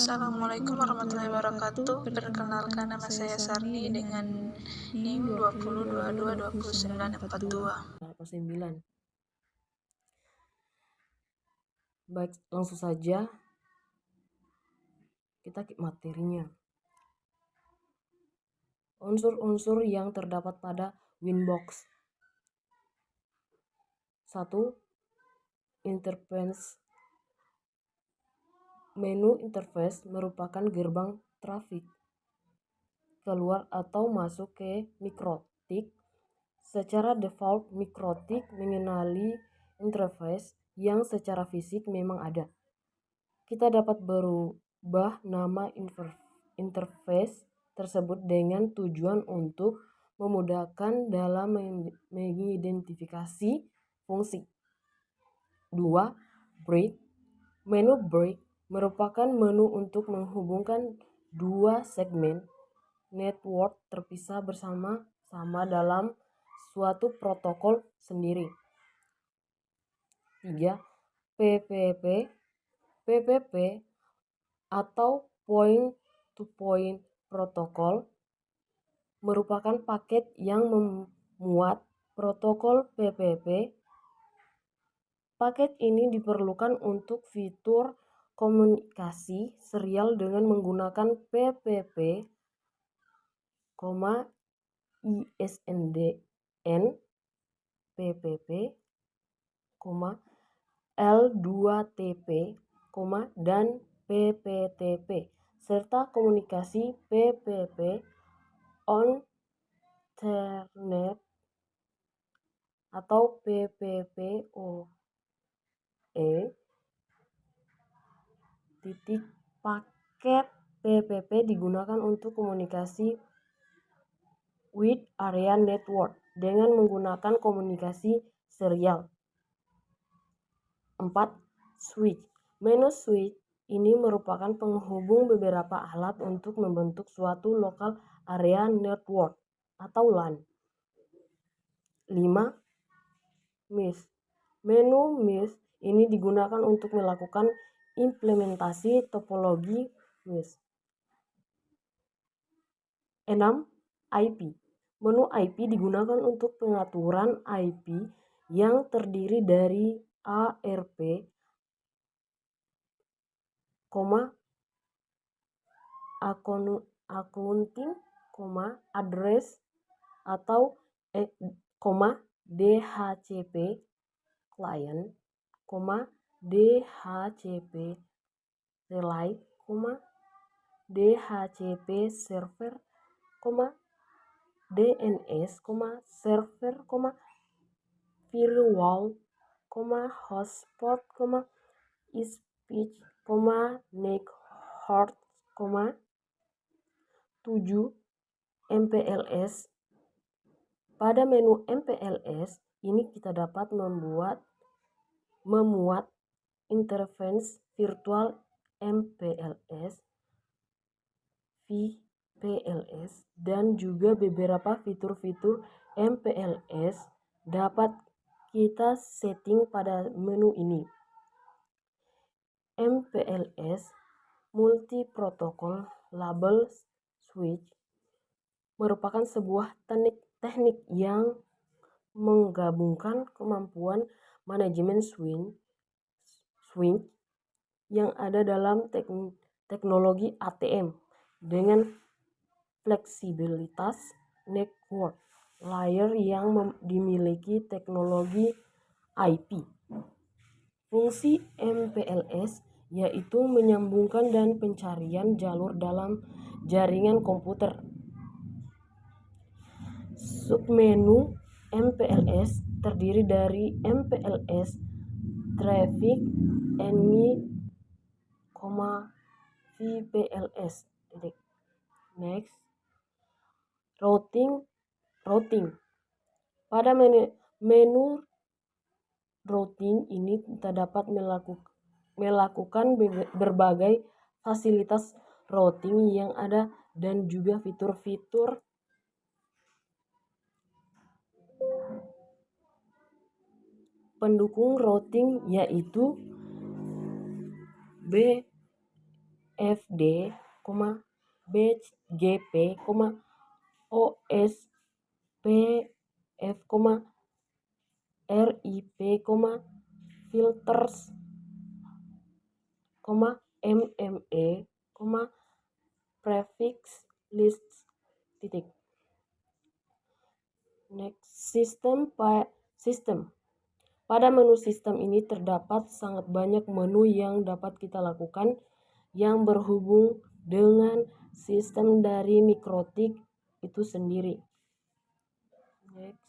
Assalamualaikum warahmatullahi wabarakatuh. Perkenalkan, nama saya Sarni dengan NIM 20222942. Baik, langsung saja kita ke materinya. Unsur-unsur yang terdapat pada Winbox. 1. Interface. Menu interface merupakan gerbang trafik keluar atau masuk ke MikroTik. Secara default, MikroTik mengenali interface yang secara fisik memang ada. Kita dapat berubah nama interface tersebut dengan tujuan untuk memudahkan dalam mengidentifikasi fungsi. 2. Break. Menu break merupakan menu untuk menghubungkan dua segmen network terpisah bersama-sama dalam suatu protokol sendiri. 3. PPP. PPP atau Point to Point Protocol merupakan paket yang memuat protokol PPP. Paket ini diperlukan untuk fitur komunikasi serial dengan menggunakan PPP, ISDN, PPP, L2TP, dan PPTP, serta komunikasi PPP on Ethernet atau PPPoE. Paket PPP digunakan untuk komunikasi with area network dengan menggunakan komunikasi serial. 4. Switch. Menu switch ini merupakan penghubung beberapa alat untuk membentuk suatu local area network atau LAN. 5. Mesh. Menu mesh ini digunakan untuk melakukan implementasi topologi mesh. 6. IP. Menu IP digunakan untuk pengaturan IP yang terdiri dari ARP, accounting, address atau DHCP client, DHCP relay, DHCP server, DNS, server, firewall, hotspot, speech, network, 7. MPLS. Pada menu MPLS ini kita dapat memuat interface virtual MPLS, VPLS, dan juga beberapa fitur-fitur MPLS dapat kita setting pada menu ini. MPLS Multi Protocol Label Switch merupakan sebuah teknik yang menggabungkan kemampuan manajemen switch yang ada dalam teknologi ATM dengan fleksibilitas network layer yang dimiliki teknologi IP. Fungsi MPLS yaitu menyambungkan dan pencarian jalur dalam jaringan komputer. Submenu MPLS terdiri dari MPLS Traffic Enemy, VPLS. Next, routing. Pada menu routing ini kita dapat melakukan berbagai fasilitas routing yang ada dan juga fitur-fitur pendukung routing yaitu fd, bgp, os, pf, rip, filters, mme, prefix lists, titik. Next, sistem. Pada menu sistem ini terdapat sangat banyak menu yang dapat kita lakukan yang berhubung dengan sistem dari mikrotik itu sendiri. Next,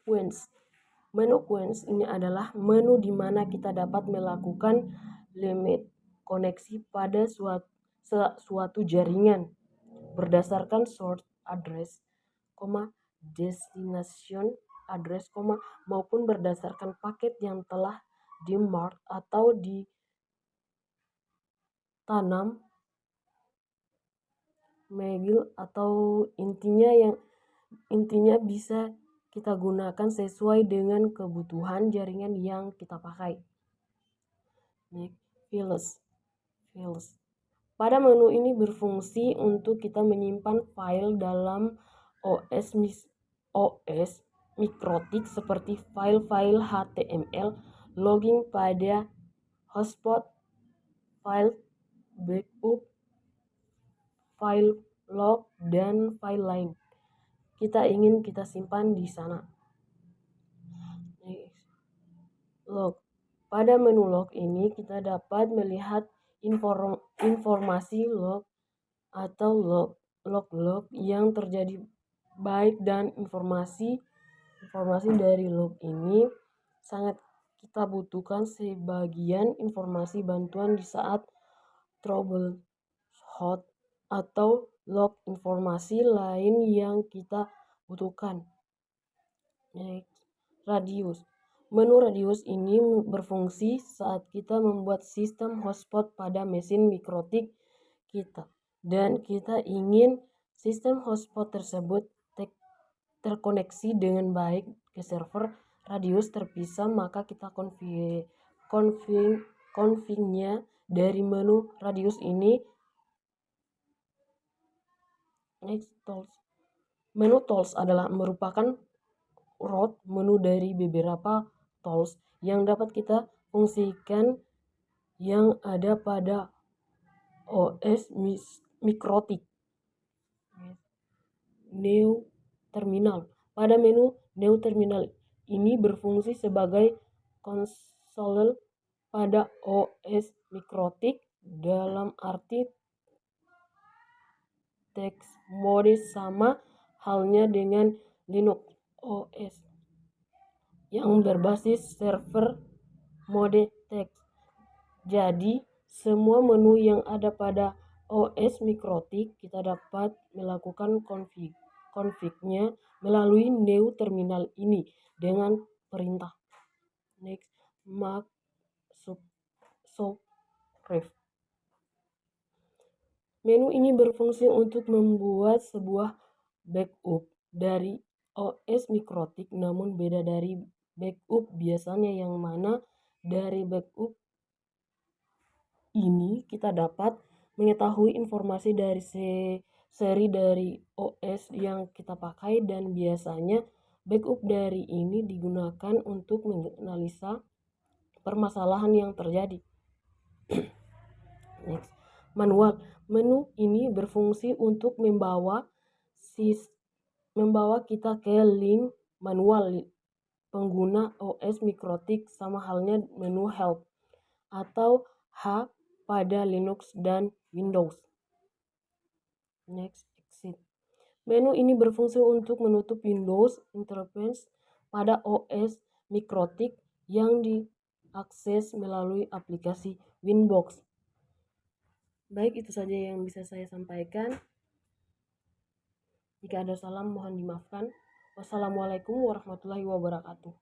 Queens. Menu Queens ini adalah menu di mana kita dapat melakukan limit koneksi pada suatu jaringan berdasarkan source address, destination address, maupun berdasarkan paket yang telah di-mark atau ditanam Megil atau intinya bisa kita gunakan sesuai dengan kebutuhan jaringan yang kita pakai. Files. Pada menu ini berfungsi untuk kita menyimpan file dalam OS mikrotik seperti file-file HTML, logging pada hotspot, file backup, file log, dan file lain kita ingin kita simpan di sana. Log. Pada menu log ini kita dapat melihat informasi log atau log yang terjadi baik, dan informasi dari log ini sangat kita butuhkan sebagian informasi bantuan di saat troubleshoot atau log informasi lain yang kita butuhkan. Next, radius. Menu radius ini berfungsi saat kita membuat sistem hotspot pada mesin mikrotik kita dan kita ingin sistem hotspot tersebut terkoneksi dengan baik ke server radius terpisah, maka kita config-nya dari menu radius ini. Next, tools. Menu tools adalah merupakan root menu dari beberapa tools yang dapat kita fungsikan yang ada pada OS mikrotik. New terminal. Pada menu new terminal ini berfungsi sebagai konsol pada OS mikrotik, dalam arti text mode sama halnya dengan Linux OS yang berbasis server mode text. Jadi semua menu yang ada pada OS mikrotik kita dapat melakukan config-nya melalui new terminal ini dengan perintah next mac subscribe. Menu ini berfungsi untuk membuat sebuah backup dari OS mikrotik, namun beda dari backup biasanya, yang mana dari backup ini kita dapat mengetahui informasi dari seri dari OS yang kita pakai, dan biasanya backup dari ini digunakan untuk menganalisa permasalahan yang terjadi. Next, manual. Menu ini berfungsi untuk membawa kita ke link manual pengguna OS mikrotik, sama halnya menu help atau H pada Linux dan Windows. Next, exit. Menu ini berfungsi untuk menutup Windows interface pada OS mikrotik yang diakses melalui aplikasi Winbox. Baik, itu saja yang bisa saya sampaikan. Jika ada salah mohon dimaafkan. Wassalamualaikum warahmatullahi wabarakatuh.